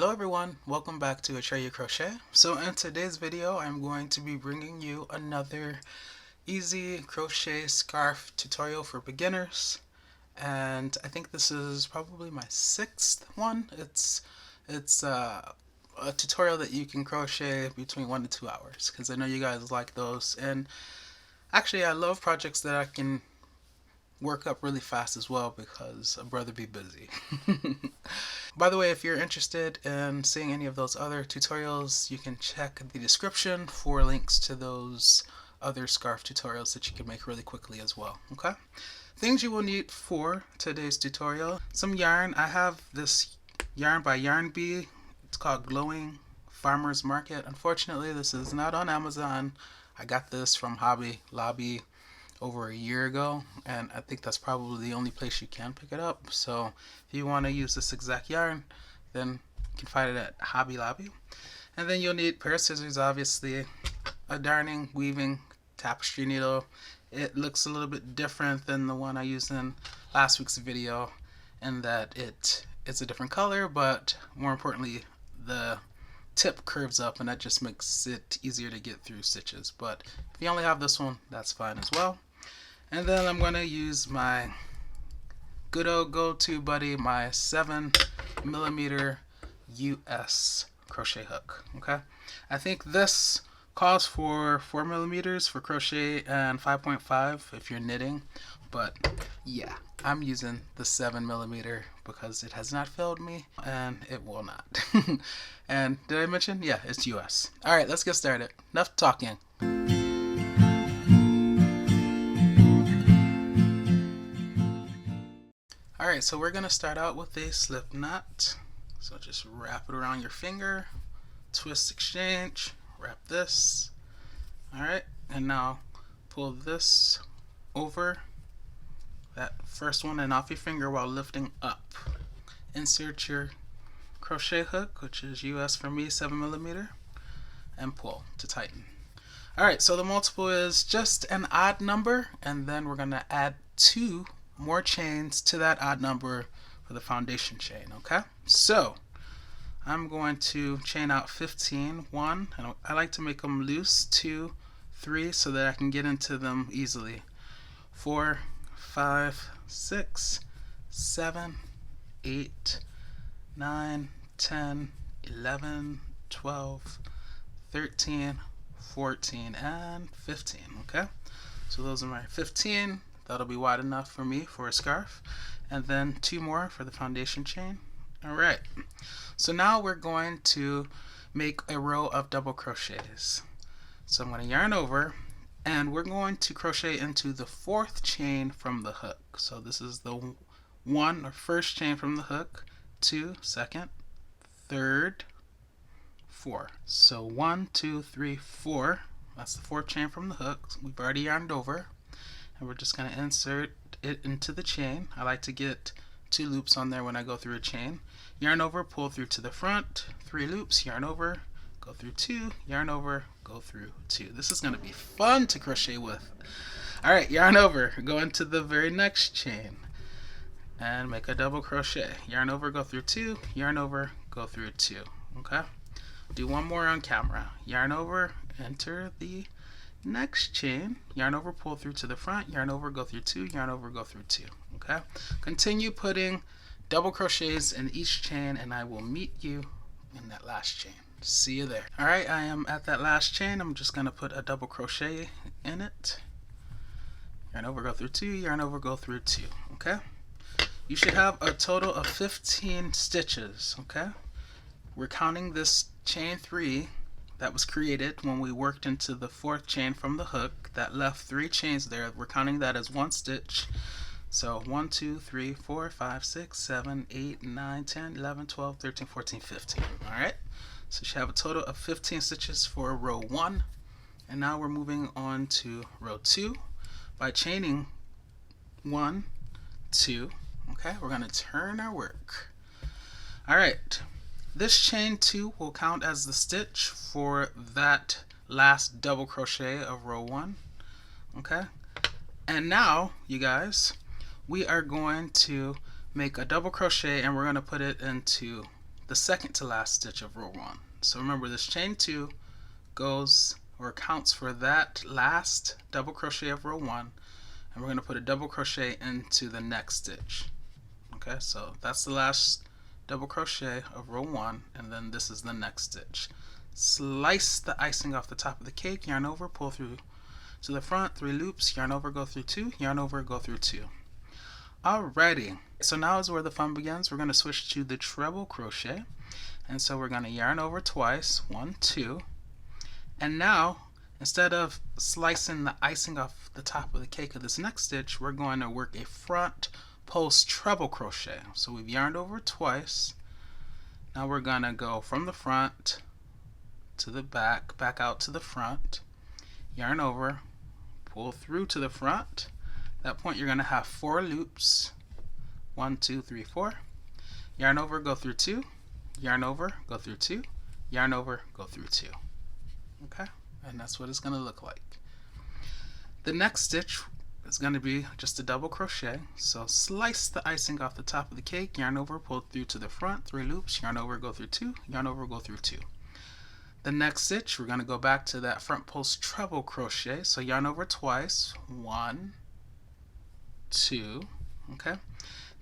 Hello everyone, welcome back to Atreyu Crochet. So in today's video I'm going to be bringing you another easy crochet scarf tutorial for beginners, and I think this is probably my sixth one. It's a tutorial that you can crochet between 1 to 2 hours because I know you guys like those, and actually I love projects that I can work up really fast as well because I'd rather be busy. By the way, if you're interested in seeing any of those other tutorials, you can check the description for links to those other scarf tutorials that you can make really quickly as well. Okay? Things you will need for today's tutorial: some yarn. I have this yarn by Yarn Bee. It's called Glowing Farmers Market. Unfortunately, this is not on Amazon. I got this from Hobby Lobby over a year ago, and I think that's probably the only place you can pick it up. So if you want to use this exact yarn, then you can find it at Hobby Lobby. And then you'll need a pair of scissors, obviously, a darning, weaving, tapestry needle. It looks a little bit different than the one I used in last week's video in that it's a different color, but more importantly, the tip curves up, and that just makes it easier to get through stitches. But if you only have this one, that's fine as well. And then I'm going to use my good old go-to buddy, my 7mm US crochet hook. Okay, I think this calls for 4mm for crochet and 5.5 if you're knitting, but yeah, I'm using the 7mm because it has not failed me and it will not. And did I mention? Yeah, it's US. All right, let's get started. Enough talking. Alright, so we're going to start out with a slip knot. So just wrap it around your finger, twist, exchange, wrap this. Alright, and now pull this over that first one and off your finger while lifting up. Insert your crochet hook, which is US for me, 7mm, and pull to tighten. Alright, so the multiple is just an odd number, and then we're going to add 2 more chains to that odd number for the foundation chain. Okay, so I'm going to chain out 15, 1, and I like to make them loose, 2, 3, so that I can get into them easily, 4, 5, 6, 7, 8, 9, 10, 11, 12, 13, 14, and 15. Okay, so those are my 15. That'll be wide enough for me for a scarf, and then 2 more for the foundation chain. Alright, so now we're going to make a row of double crochets. So I'm going to yarn over, and we're going to crochet into the 4th chain from the hook. So this is the 1 or first chain from the hook, 2, second, 3rd, 4. So 1, 2, 3, 4. That's the 4th chain from the hook. We've already yarned over. And we're just going to insert it into the chain. I like to get 2 loops on there when I go through a chain. Yarn over, pull through to the front, 3 loops, yarn over, go through 2, yarn over, go through 2. This is going to be fun to crochet with. Alright, yarn over, go into the very next chain and make a double crochet. Yarn over, go through 2, yarn over, go through 2. Okay? Do one more on camera. Yarn over, enter the next chain, yarn over, pull through to the front, yarn over, go through 2, yarn over, go through 2. Okay, continue putting double crochets in each chain, and I will meet you in that last chain. See you there. Alright, I am at that last chain. I'm just going to put a double crochet in it. Yarn over, go through 2, yarn over, go through 2. Okay, you should have a total of 15 stitches. Okay, we're counting this chain 3 that was created when we worked into the 4th chain from the hook. That left 3 chains there. We're counting that as 1 stitch. So 1, 2, 3, 4, 5, 6, 7, 8, 9, 10, 11, 12, 13, 14, 15. Alright, so you should have a total of 15 stitches for row 1. And now we're moving on to row 2 by chaining 1, 2. Okay, we're going to turn our work. Alright, this chain 2 will count as the stitch for that last double crochet of row 1. Okay, and now you guys, we are going to make a double crochet, and we're going to put it into the second to last stitch of row 1. So remember, this chain 2 goes or counts for that last double crochet of row 1, and we're going to put a double crochet into the next stitch. Okay, so that's the last double crochet of row 1, and then this is the next stitch. Slice the icing off the top of the cake, yarn over, pull through to the front, 3 loops, yarn over, go through 2, yarn over, go through 2. Alrighty, so now is where the fun begins. We're going to switch to the treble crochet, and so we're going to yarn over twice, 1, 2, and now instead of slicing the icing off the top of the cake of this next stitch, we're going to work a front post treble crochet. So we've yarned over twice. Now we're going to go from the front to the back, back out to the front, yarn over, pull through to the front. At that point you're going to have 4 loops, 1, 2, 3, 4, yarn over, go through 2, yarn over, go through 2, yarn over, go through 2. Okay, and that's what it's going to look like. The next stitch is going to be just a double crochet. So slice the icing off the top of the cake, yarn over, pull through to the front, 3 loops, yarn over, go through 2, yarn over, go through 2. The next stitch, we're going to go back to that front post treble crochet. So yarn over twice, 1, 2. Okay,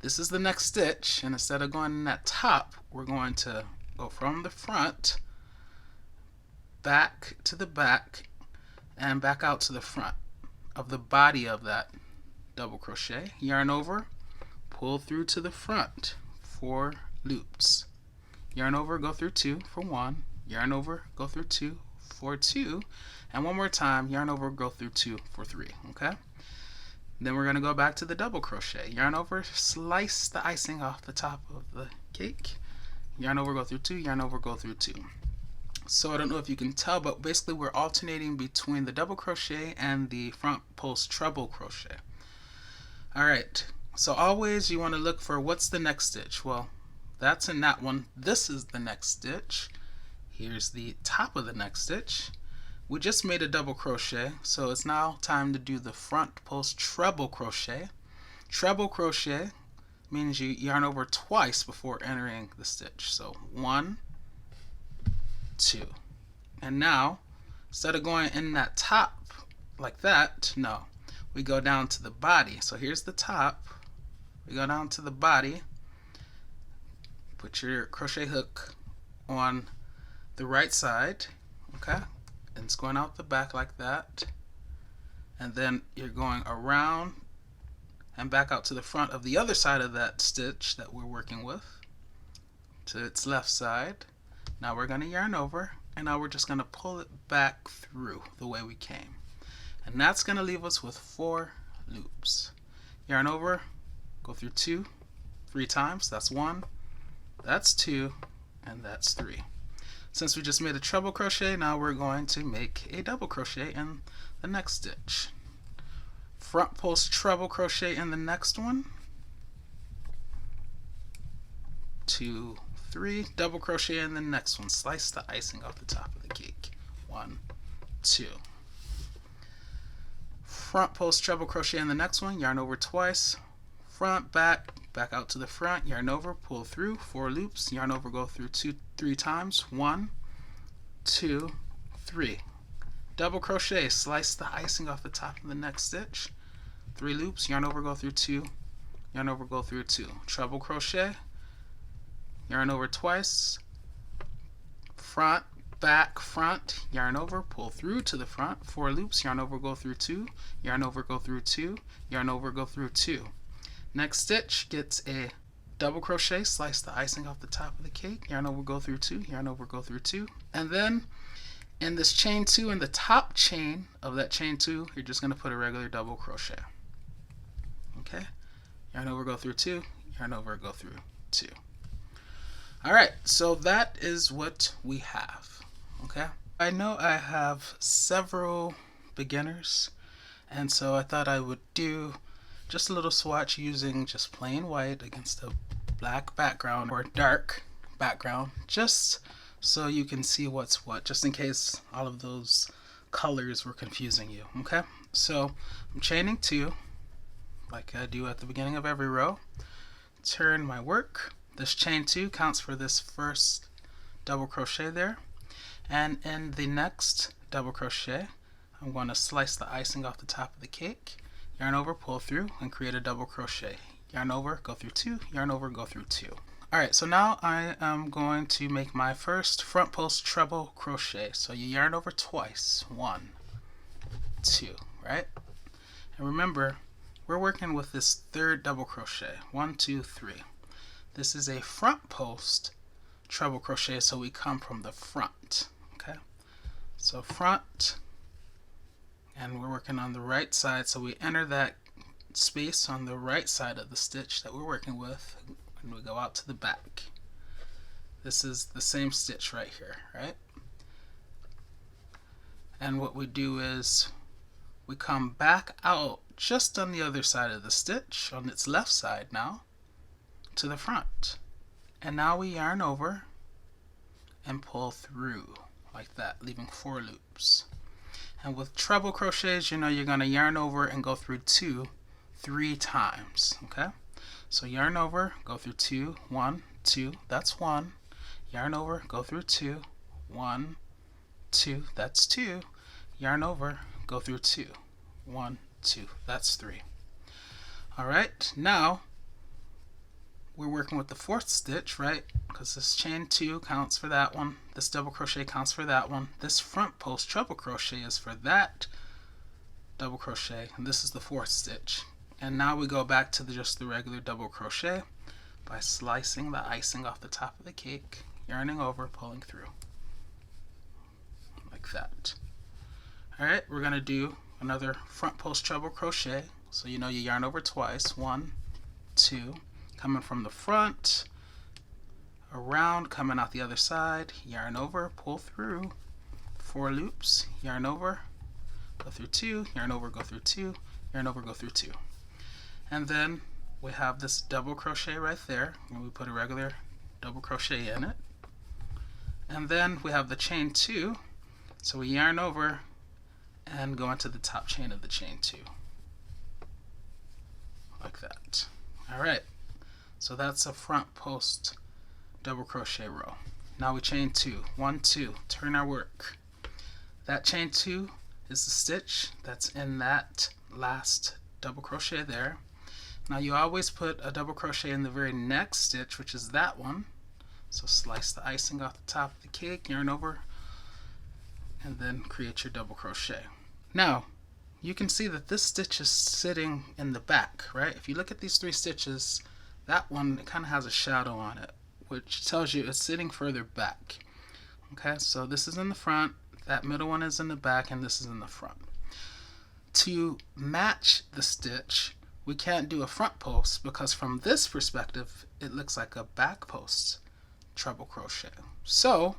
this is the next stitch, and instead of going in that top, we're going to go from the front back to the back and back out to the front of the body of that double crochet, yarn over, pull through to the front, 4 loops, yarn over, go through 2 for 1, yarn over, go through 2 for 2, and one more time, yarn over, go through 2 for 3. Okay, then we're going to go back to the double crochet, yarn over, slice the icing off the top of the cake, yarn over, go through 2, yarn over, go through 2. So I don't know if you can tell, but basically we're alternating between the double crochet and the front post treble crochet. Alright, so always you want to look for what's the next stitch. Well, that's in that one. This is the next stitch. Here's the top of the next stitch. We just made a double crochet, so it's now time to do the front post treble crochet. Treble crochet means you yarn over twice before entering the stitch. So 1, 2, and now instead of going in that top like that, no, we go down to the body. So here's the top, we go down to the body, put your crochet hook on the right side, okay, and it's going out the back like that, and then you're going around and back out to the front of the other side of that stitch that we're working with to its left side. Now we're going to yarn over, and now we're just going to pull it back through the way we came. And that's going to leave us with 4 loops. Yarn over, go through 2, 3 times. That's 1, that's 2, and that's 3. Since we just made a treble crochet, now we're going to make a double crochet in the next stitch. Front post treble crochet in the next one. 2, 3, double crochet in the next one, slice the icing off the top of the cake, 1, 2. Front post treble crochet in the next one, yarn over twice, front, back, back out to the front, yarn over, pull through, 4 loops, yarn over, go through 2, 3 times, 1, 2, 3. Double crochet, slice the icing off the top of the next stitch, 3 loops, yarn over, go through 2, yarn over, go through 2. Treble crochet, yarn over twice, front, back, front, yarn over, pull through to the front, 4 loops, yarn over, go through 2, yarn over, go through 2, yarn over, go through 2. Next stitch gets a double crochet, slice the icing off the top of the cake, yarn over, go through 2, yarn over, go through 2, and then in this chain 2, in the top chain of that chain 2, you're just going to put a regular double crochet. Okay, yarn over, go through 2, yarn over, go through 2. Alright, so that is what we have. Okay, I know I have several beginners, and so I thought I would do just a little swatch using just plain white against a black background or dark background, just so you can see what's what, just in case all of those colors were confusing you. Okay, so I'm chaining 2 like I do at the beginning of every row, turn my work, this chain 2 counts for this first double crochet there, and in the next double crochet I'm going to slice the icing off the top of the cake, yarn over, pull through, and create a double crochet. Yarn over, go through 2, yarn over, go through 2. Alright, so now I am going to make my first front post treble crochet. So you yarn over twice, 1, 2, right? And remember, we're working with this third double crochet, 1, 2, 3. This is a front post treble crochet, so we come from the front, okay? So front, and we're working on the right side, so we enter that space on the right side of the stitch that we're working with, and we go out to the back. This is the same stitch right here, right? And what we do is we come back out just on the other side of the stitch, on its left side now, to the front. And now we yarn over and pull through like that, leaving 4 loops. And with treble crochets, you know you're going to yarn over and go through 2 3 times, okay? So yarn over, go through 2, 1, 2, that's 1. Yarn over, go through 2, 1, 2, that's 2. Yarn over, go through 2, 1, 2, that's 3. Alright, now we're working with the 4th stitch, right? Because this chain 2 counts for that one, this double crochet counts for that one, this front post treble crochet is for that double crochet, and this is the 4th stitch. And now we go back to just the regular double crochet by slicing the icing off the top of the cake, yarning over, pulling through like that. Alright, we're going to do another front post treble crochet. So you know you yarn over twice, 1, 2, coming from the front, around, coming out the other side, yarn over, pull through, 4 loops, yarn over, go through 2, yarn over, go through 2, yarn over, go through 2. And then we have this double crochet right there, and we put a regular double crochet in it. And then we have the chain 2, so we yarn over and go into the top chain of the chain 2, like that. Alright, so that's a front post double crochet row. Now we chain 2, 1, 2, turn our work. That chain 2 is the stitch that's in that last double crochet there. Now you always put a double crochet in the very next stitch, which is that one. So slice the icing off the top of the cake, yarn over, and then create your double crochet. Now you can see that this stitch is sitting in the back, right? If you look at these 3 stitches, that one, it kind of has a shadow on it, which tells you it's sitting further back. Okay, so this is in the front, that middle one is in the back, and this is in the front. To match the stitch, we can't do a front post because from this perspective, it looks like a back post treble crochet. So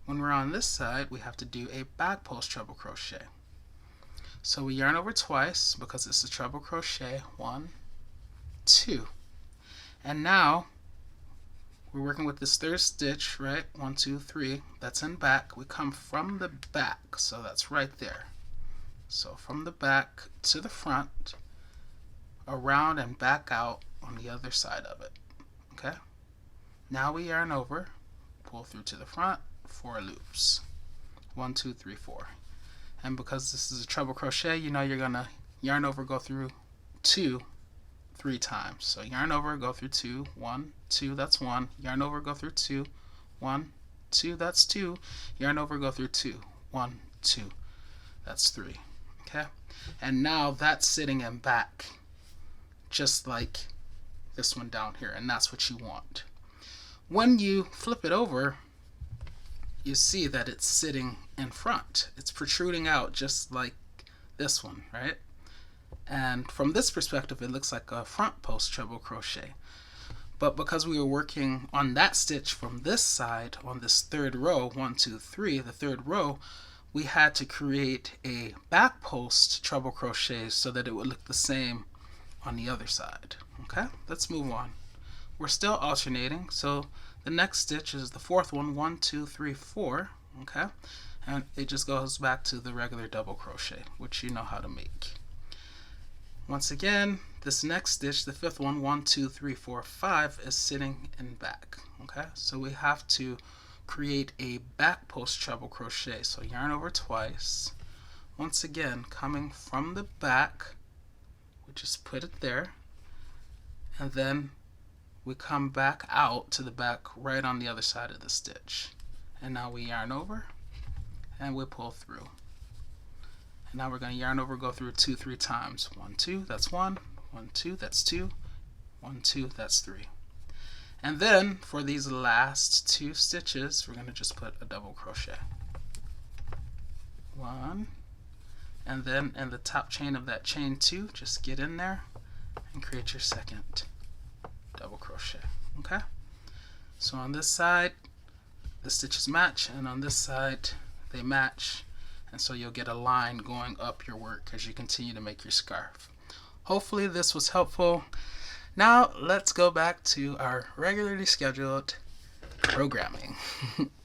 when we're on this side, we have to do a back post treble crochet. So we yarn over twice because it's a treble crochet, 1, 2. And now we're working with this 3rd stitch, right? 1, 2, 3, that's in back. We come from the back, so that's right there. So from the back to the front, around and back out on the other side of it, okay? Now we yarn over, pull through to the front, 4 loops, 1, 2, 3, 4. And because this is a treble crochet, you know you're gonna yarn over, go through 2 3 times. So yarn over, go through 2, 1, 2, that's 1, yarn over, go through 2, 1, 2, that's 2, yarn over, go through 2, 1, 2, that's 3. Okay, and now that's sitting in back just like this one down here, and that's what you want. When you flip it over, you see that it's sitting in front. It's protruding out just like this one, right? And from this perspective, it looks like a front post treble crochet. But because we were working on that stitch from this side, on this 3rd row, 1, 2, 3, the 3rd row, we had to create a back post treble crochet so that it would look the same on the other side. Okay, let's move on. We're still alternating, so the next stitch is the 4th one, 1, 2, 3, 4, okay? And it just goes back to the regular double crochet, which you know how to make. Once again, this next stitch, the fifth one, 1, 2, 3, 4, 5, is sitting in back. Okay, so we have to create a back post treble crochet. So yarn over twice. Once again, coming from the back, we just put it there, and then we come back out to the back right on the other side of the stitch. And now we yarn over and we pull through. And now we're going to yarn over, go through 2, 3 times. 1, 2, that's 1. 1, 2, that's 2. 1, 2, that's 3. And then for these last 2 stitches, we're going to just put a double crochet. 1, and then in the top chain of that chain 2, just get in there and create your second double crochet. Okay? So on this side, the stitches match, and on this side, they match. And so you'll get a line going up your work as you continue to make your scarf. Hopefully this was helpful. Now let's go back to our regularly scheduled programming.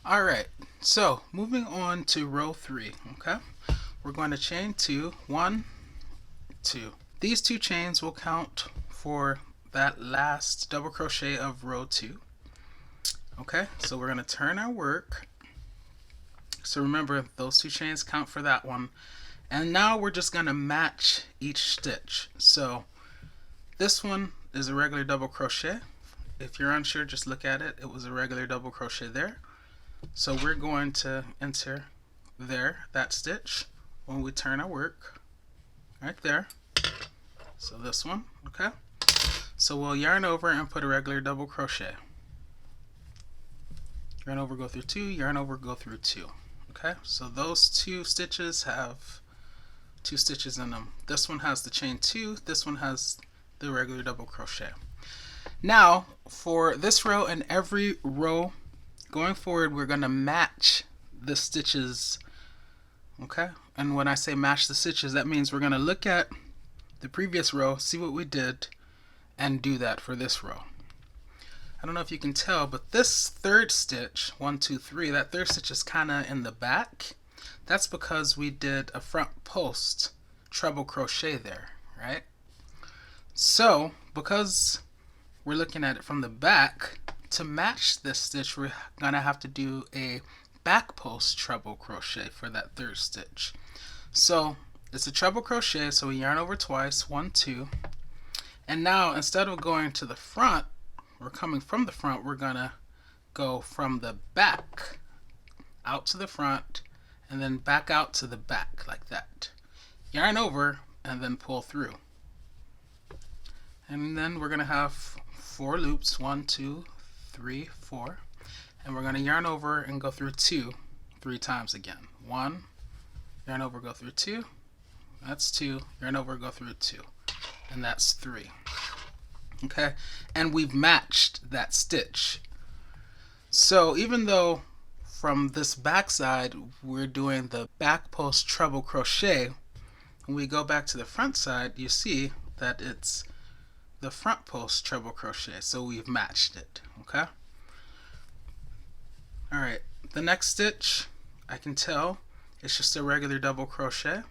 Alright, so moving on to row 3. Okay, we're going to chain 2, 1, 2. These 2 chains will count for that last double crochet of row 2. Okay, so we're going to turn our work. So remember, those 2 chains count for that one. And now we're just going to match each stitch. So this one is a regular double crochet. If you're unsure, just look at it. It was a regular double crochet there. So we're going to enter there, that stitch, when we turn our work. Right there. So this one, okay? So we'll yarn over and put a regular double crochet. Yarn over, go through 2, yarn over, go through 2. Okay, so those 2 stitches have 2 stitches in them. This one has the chain 2, this one has the regular double crochet. Now for this row and every row going forward, we're going to match the stitches. Okay, and when I say match the stitches, that means we're going to look at the previous row, see what we did, and do that for this row. I don't know if you can tell, but this third stitch, 1, 2, 3, that third stitch is kind of in the back. That's because we did a front post treble crochet there, right? So because we're looking at it from the back, to match this stitch, we're gonna have to do a back post treble crochet for that third stitch. So it's a treble crochet, so we yarn over twice, 1, 2, and now instead of going to the front, we're coming from the front, we're gonna go from the back out to the front and then back out to the back like that. Yarn over and then pull through. And then we're gonna have 4 loops, 1, 2, 3, 4, and we're gonna yarn over and go through 2 3 times again. 1, yarn over, go through 2, that's 2, yarn over, go through 2, and that's 3. Okay, and we've matched that stitch. So even though from this back side we're doing the back post treble crochet, when we go back to the front side, you see that it's the front post treble crochet, so we've matched it. Okay, alright, the next stitch, I can tell it's just a regular double crochet.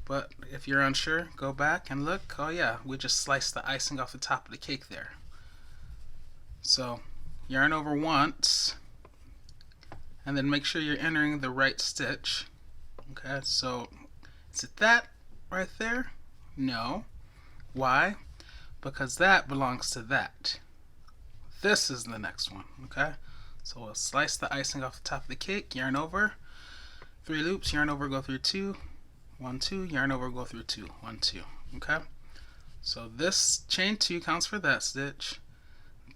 But if you're unsure, go back and look. Oh yeah, we just sliced the icing off the top of the cake there. So yarn over once, and then make sure you're entering the right stitch. Okay, so is it that right there? No. Why? Because that belongs to that. This is the next one. Okay, so we'll slice the icing off the top of the cake, yarn over, 3 loops, yarn over, go through 2, 1, 2, yarn over, go through 2, 1, 2. Okay, so this chain 2 counts for that stitch,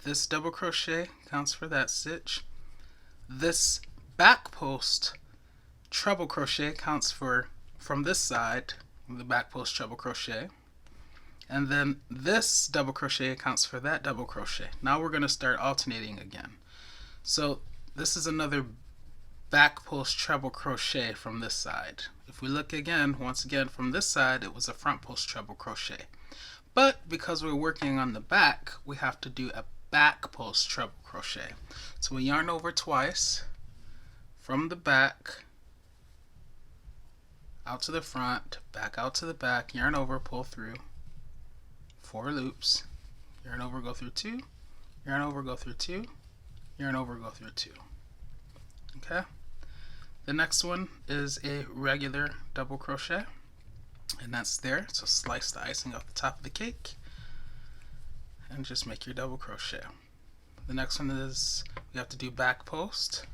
this double crochet counts for that stitch, this back post treble crochet counts for from this side, the back post treble crochet, and then this double crochet accounts for that double crochet. Now we're going to start alternating again. So this is another back post treble crochet from this side. If we look again, once again from this side, it was a front post treble crochet. But because we're working on the back, we have to do a back post treble crochet. So we yarn over twice from the back out to the front, back out to the back, yarn over, pull through, 4 loops, yarn over, go through 2, yarn over, go through 2, yarn over, go through 2. Okay. The next one is a regular double crochet, and that's there. So slice the icing off the top of the cake and just make your double crochet. The next one is we have to do back post.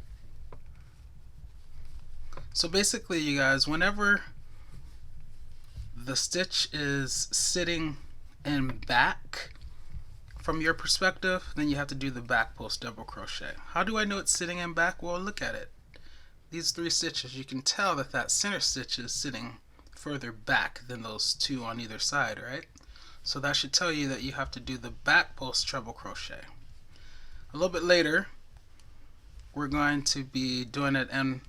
So basically, you guys, whenever the stitch is sitting in back from your perspective, then you have to do the back post double crochet. How do I know it's sitting in back? Well, look at it. These 3 stitches, you can tell that that center stitch is sitting further back than those 2 on either side, right? So that should tell you that you have to do the back post treble crochet. A little bit later, we're going to be doing it, and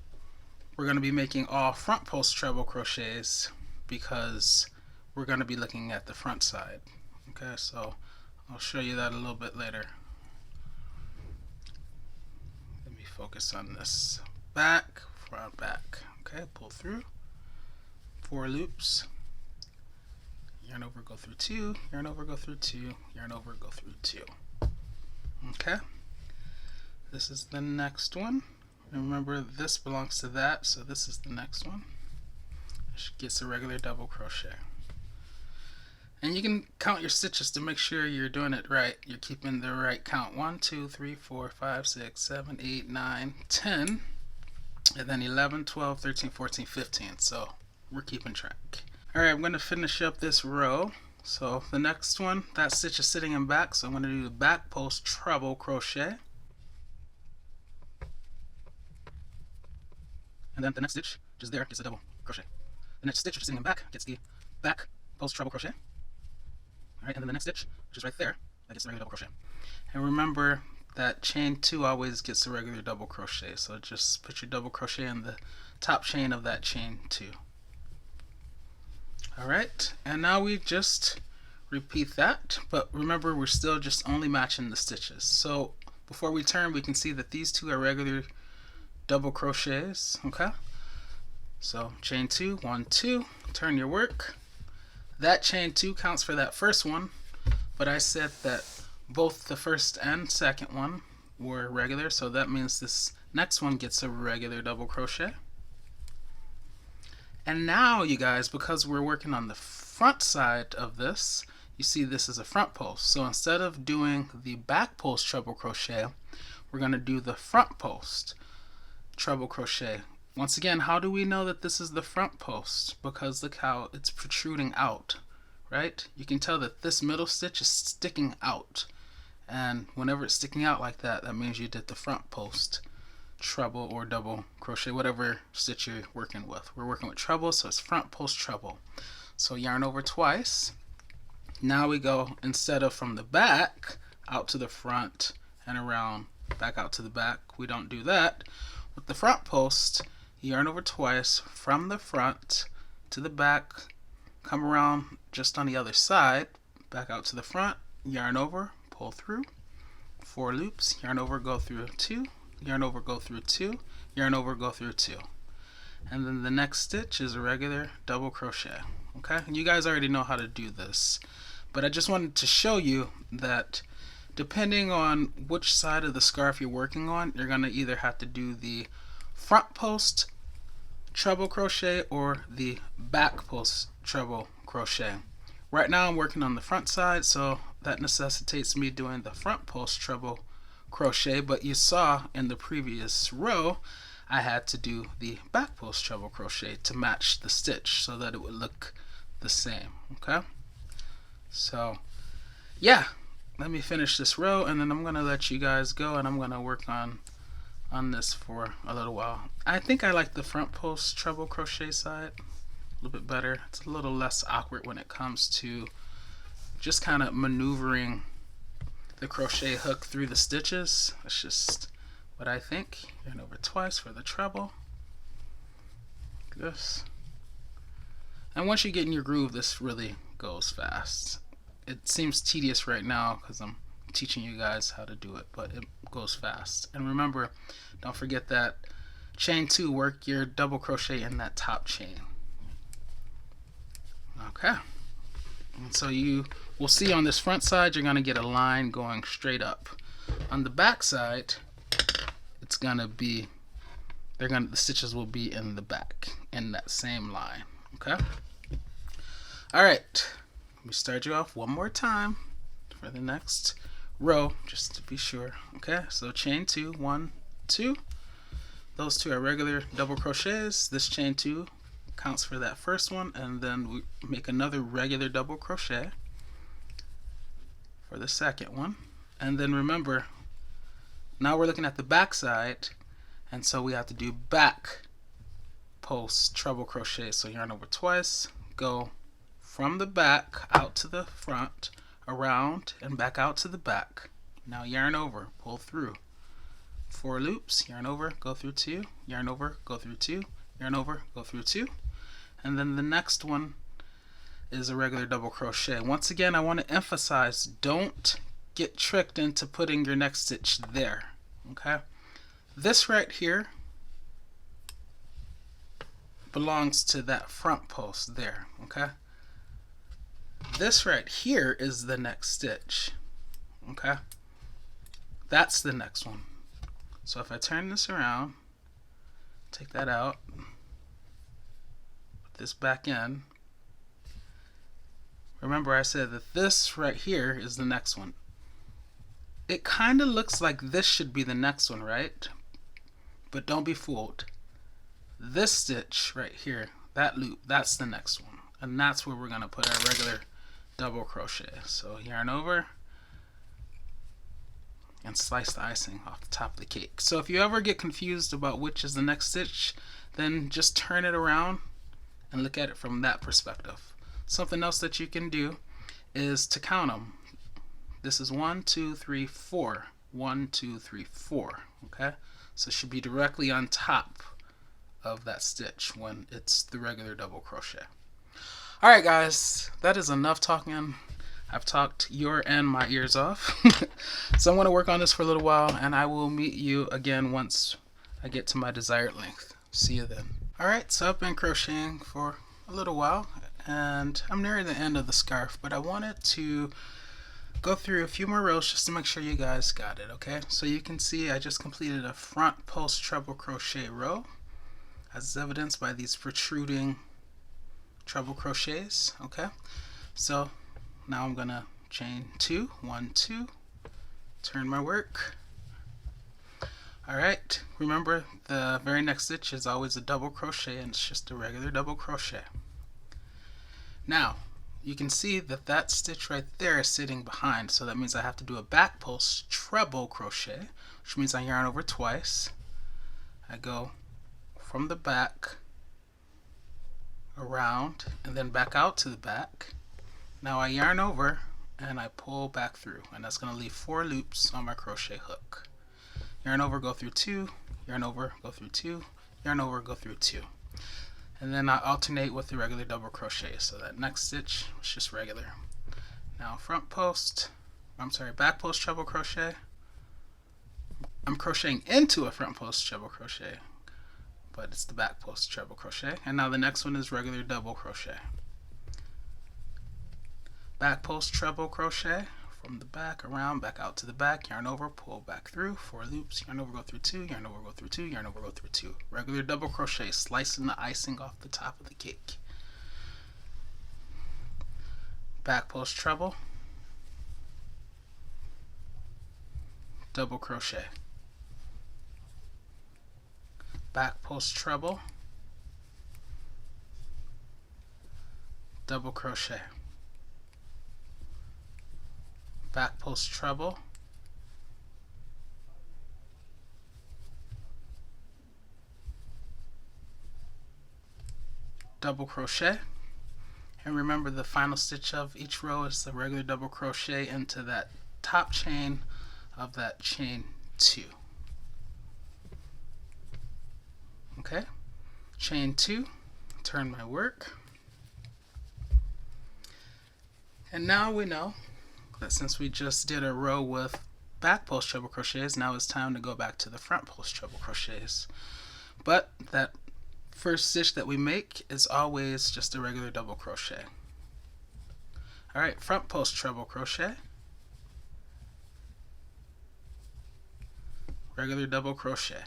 we're going to be making all front post treble crochets because we're going to be looking at the front side. Okay, so I'll show you that a little bit later. Let me focus on this. Back, front, back. Okay, pull through 4 loops, yarn over, go through 2, yarn over, go through 2, yarn over, go through 2. Okay, this is the next one. Remember, this belongs to that, so this is the next one. It gets a regular double crochet. And you can count your stitches to make sure you're doing it right. You're keeping the right count. 1, 2, 3, 4, 5, 6, 7, 8, 9, 10. And then 11, 12, 13, 14, 15. So we're keeping track. Alright, I'm going to finish up this row. So the next one, that stitch is sitting in back, so I'm going to do the back post treble crochet. And then the next stitch, which is there, gets a double crochet. The next stitch, which is sitting in back, gets the back post treble crochet. Alright, and then the next stitch, which is right there, that gets a regular double crochet. And remember that chain 2 always gets a regular double crochet, so just put your double crochet in the top chain of that chain 2. Alright, and now we just repeat that, but remember we're still just only matching the stitches. So before we turn, we can see that these 2 are regular double crochets. Okay, so chain 2, 1, 2, turn your work. That chain 2 counts for that first one, but I said that both the first and second one were regular, so that means this next one gets a regular double crochet. And now, you guys, because we're working on the front side of this, you see this is a front post. So instead of doing the back post treble crochet, we're going to do the front post treble crochet. Once again, how do we know that this is the front post? Because look how it's protruding out, right? You can tell that this middle stitch is sticking out. And whenever it's sticking out like that, that means you did the front post treble or double crochet, whatever stitch you're working with. We're working with treble, so it's front post treble. So yarn over twice. Now we go, instead of from the back out to the front and around back out to the back, we don't do that. With the front post, yarn over twice from the front to the back, come around just on the other side, back out to the front, yarn over, pull through 4 loops, yarn over, go through 2, yarn over, go through 2, yarn over, go through 2. And then the next stitch is a regular double crochet. Okay, and you guys already know how to do this, but I just wanted to show you that depending on which side of the scarf you're working on, you're going to either have to do the front post treble crochet or the back post treble crochet. Right now I'm working on the front side, so that necessitates me doing the front post treble crochet, but you saw in the previous row I had to do the back post treble crochet to match the stitch so that it would look the same. Okay, so yeah, let me finish this row and then I'm gonna let you guys go, and I'm gonna work on this for a little while. I think I like the front post treble crochet side a little bit better. It's a little less awkward when it comes to just kind of maneuvering the crochet hook through the stitches. That's just what I think. Yarn over twice for the treble, like this. And once you get in your groove, this really goes fast. It seems tedious right now because I'm teaching you guys how to do it, but it goes fast. And remember, don't forget that chain 2, work your double crochet in that top chain. Okay, and so you we'll see on this front side you're going to get a line going straight up. On the back side, it's going to be, the stitches will be in the back in that same line. Okay? Alright, let me start you off one more time for the next row, just to be sure. Okay, so chain 2, 1, 2. Those two are regular double crochets. This chain 2 counts for that first one, and then we make another regular double crochet for the second one. And then remember, now we're looking at the back side, and so we have to do back post treble crochet. So yarn over twice, go from the back out to the front, around, and back out to the back. Now yarn over, pull through 4 loops, yarn over, go through 2, yarn over, go through 2, yarn over, go through 2, and then the next one is a regular double crochet. Once again, I want to emphasize, don't get tricked into putting your next stitch there. Okay, this right here belongs to that front post there. Okay, this right here is the next stitch. Okay, that's the next one. So if I turn this around, take that out, put this back in, remember I said that this right here is the next one. It kind of looks like this should be the next one, right? But don't be fooled. This stitch right here, that loop, that's the next one. And that's where we're going to put our regular double crochet. So yarn over and slice the icing off the top of the cake. So if you ever get confused about which is the next stitch, then just turn it around and look at it from that perspective. Something else that you can do is to count them. This is 1, 2, 3, 4. 1, 2, 3, 4. Okay? So it should be directly on top of that stitch when it's the regular double crochet. Alright guys, that is enough talking. I've talked your and my ears off. So I'm going to work on this for a little while, and I will meet you again once I get to my desired length. See you then. Alright, so I've been crocheting for a little while, and I'm nearing the end of the scarf, but I wanted to go through a few more rows just to make sure you guys got it. Okay, so you can see I just completed a front post treble crochet row, as evidenced by these protruding treble crochets. Okay, so now I'm gonna chain 2, 1, 2, turn my work. Alright, remember the very next stitch is always a double crochet, and it's just a regular double crochet. Now you can see that that stitch right there is sitting behind, so that means I have to do a back post treble crochet, which means I yarn over twice. I go from the back around and then back out to the back. Now I yarn over and I pull back through, and that's going to leave 4 loops on my crochet hook. Yarn over, go through 2, yarn over, go through 2, yarn over, go through 2. And then I alternate with the regular double crochet, so that next stitch is just regular. Now back post treble crochet. I'm crocheting into a front post treble crochet, but it's the back post treble crochet. And now the next one is regular double crochet. Back post treble crochet, from the back around, back out to the back, yarn over, pull back through, 4 loops, yarn over, go through 2, yarn over, go through 2, yarn over, go through 2. Regular double crochet, slicing the icing off the top of the cake. Back post treble, double crochet. Back post treble, double crochet. Back post treble, double crochet, and remember the final stitch of each row is the regular double crochet into that top chain of that chain 2. Okay, chain 2, turn my work, and now we know that since we just did a row with back post treble crochets, now it's time to go back to the front post treble crochets. But that first stitch that we make is always just a regular double crochet. Alright, front post treble crochet, regular double crochet,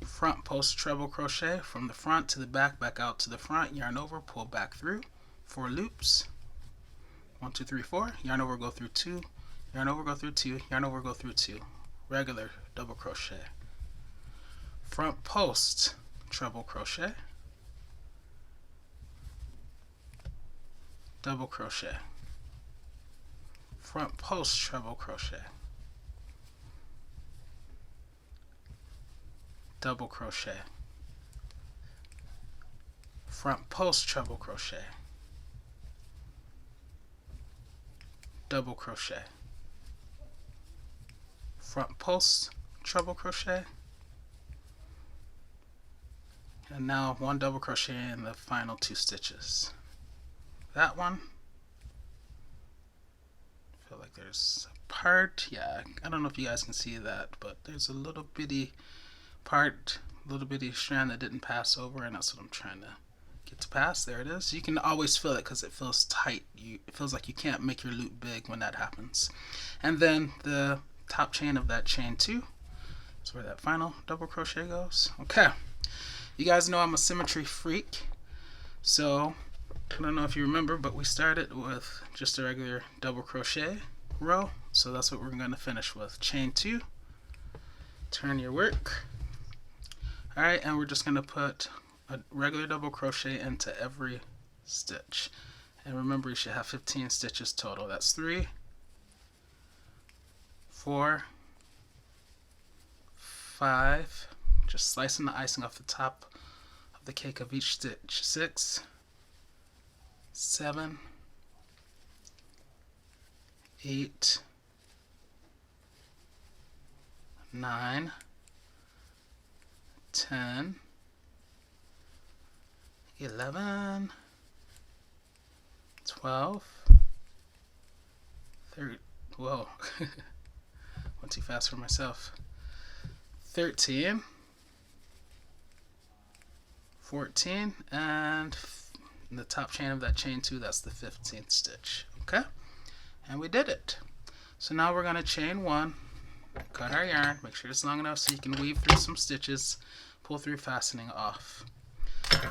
front post treble crochet from the front to the back, back out to the front, yarn over, pull back through, 4 loops, 1, 2, 3, 4, yarn over, go through 2, yarn over, go through 2, yarn over, go through 2, regular double crochet, front post treble crochet, double crochet, front post treble crochet, double crochet, front post treble crochet, double crochet, front post treble crochet, and now 1 double crochet in the final 2 stitches. That one, I feel like there's a part, yeah, I don't know if you guys can see that, but there's a little bitty part, little bitty strand that didn't pass over, and that's what I'm trying to get to pass. There it is. You can always feel it because it feels tight. It feels like you can't make your loop big when that happens. And then the top chain of that chain 2 is where that final double crochet goes. Okay, you guys know I'm a symmetry freak, so I don't know if you remember, but we started with just a regular double crochet row, so that's what we're going to finish with. Chain 2, turn your work. Alright, and we're just going to put a regular double crochet into every stitch. And remember, you should have 15 stitches total. That's 3, 4, 5, just slicing the icing off the top of the cake of each stitch. 6, 7, 8, 9, 10, 11, 12, 13, whoa, went too fast for myself, 13, 14, and in the top chain of that chain 2, that's the 15th stitch. Okay, and we did it. So now we're going to chain 1, cut our yarn, make sure it's long enough so you can weave through some stitches, pull through fastening off.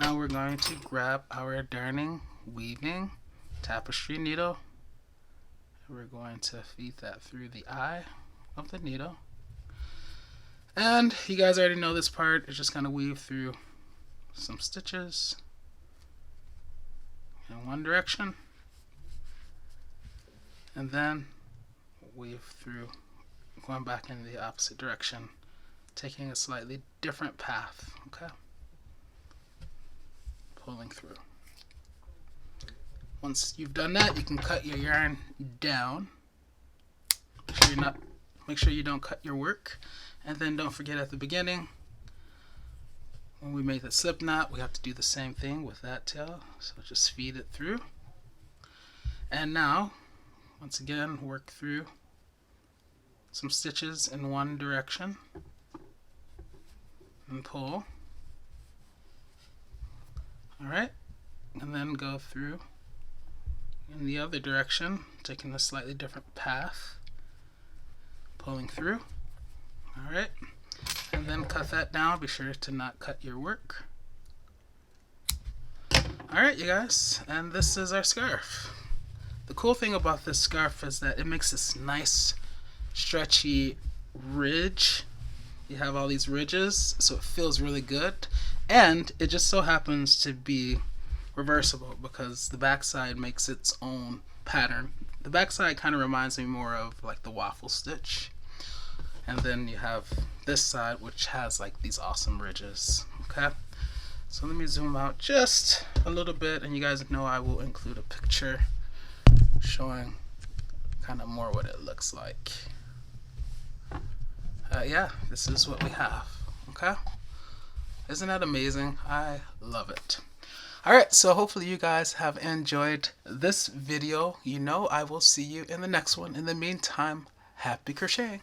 Now we're going to grab our darning, weaving, tapestry needle, and we're going to feed that through the eye of the needle. And you guys already know this part. It's just going to weave through some stitches in one direction, and then weave through, going back in the opposite direction, taking a slightly different path. Okay, pulling through. Once you've done that, you can cut your yarn down. Make sure you don't cut your work, and then don't forget at the beginning, when we make the slip knot, we have to do the same thing with that tail. So just feed it through, and now once again work through some stitches in one direction and pull. Alright, and then go through in the other direction, taking a slightly different path, pulling through. Alright, and then cut that down. Be sure to not cut your work. Alright, you guys, and this is our scarf. The cool thing about this scarf is that it makes this nice stretchy ridge. You have all these ridges, so it feels really good, and it just so happens to be reversible because the backside makes its own pattern. The backside kind of reminds me more of like the waffle stitch, and then you have this side which has like these awesome ridges. Okay, so let me zoom out just a little bit, and you guys know I will include a picture showing kind of more what it looks like. Yeah, this is what we have. Okay, isn't that amazing? I love it. Alright, so hopefully you guys have enjoyed this video. You know I will see you in the next one. In the meantime, happy crocheting.